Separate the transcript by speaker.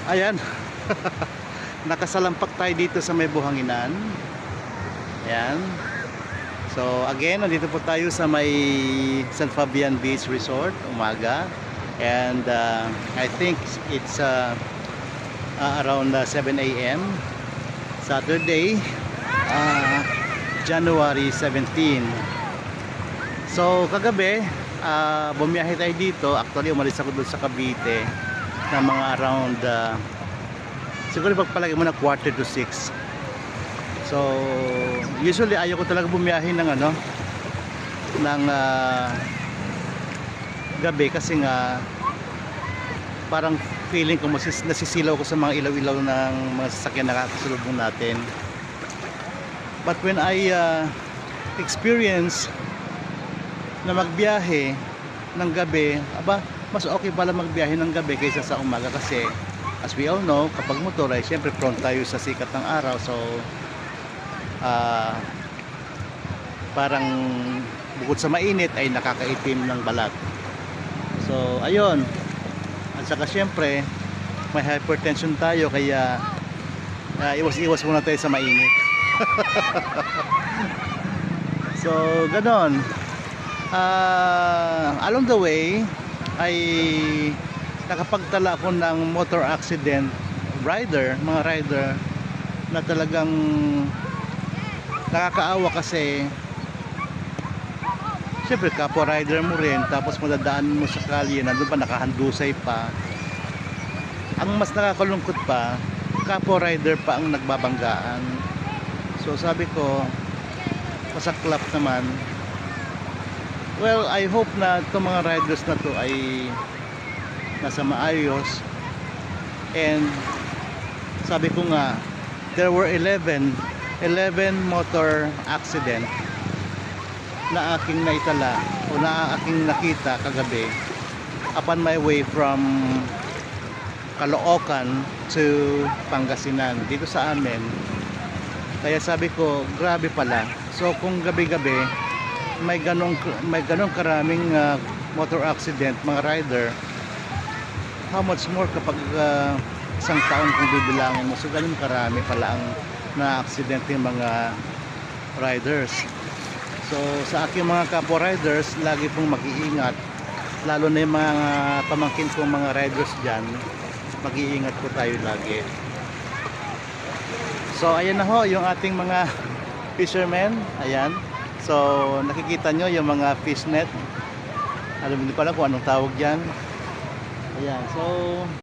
Speaker 1: Ayan. Nakasalampak tayo dito sa may buhanginan. Ayan. So again, nandito po tayo sa may San Fabian Beach Resort, umaga. And I think it's around 7 a.m. Saturday, January 17. So kagabi, bumiyahe tayo dito. Actually, umalis ako doon sa Cavite na mga around siguro pagpalagay mo na 5:45. So usually ayaw ko talaga bumiyahe ng ng gabi kasi nga parang feeling ko nasisilaw ko sa mga ilaw-ilaw ng mga sasakyan na kakasalubong natin. But when I experience na magbiyahe ng gabi, mas okay pala magbiyahe ng gabi kaysa sa umaga kasi as we all know, kapag motor ay siyempre prone tayo sa sikat ng araw. So parang bukod sa mainit ay nakakaitim ng balat. So ayun, at saka siyempre may hypertension tayo kaya iwas-iwas muna tayo sa mainit. So ganon. Along the way ay nakapagtala ako ng motor accident mga rider na talagang nakakaawa kasi siyempre kapwa rider mo rin, tapos madadaan mo sa kalye, nandun pa nakahandusay pa. Ang mas nakakalungkot pa, kapwa rider pa ang nagbabanggaan. So sabi ko, masaklap naman. Well, I hope na itong mga riders na to ay nasa maayos. And sabi ko nga, there were 11 motor accident na aking naitala o na aking nakita kagabi upon my way from Caloocan to Pangasinan dito sa amin. Kaya sabi ko, grabe pala. So kung gabi-gabi may ganong karaming motor accident mga rider, how much more kapag isang taon kung bibilangin mo, so ganun karami pala ang na-accident yung mga riders. So sa aking mga kapwa riders, lagi pong mag-iingat, lalo na yung mga pamangkin kong mga riders dyan, mag-iingat po tayo lagi. So ayan na ho yung ating mga fishermen. Ayan, so nakikita nyo yung mga fish net, alam hindi pala kung anong tawag dyan. Ayan, so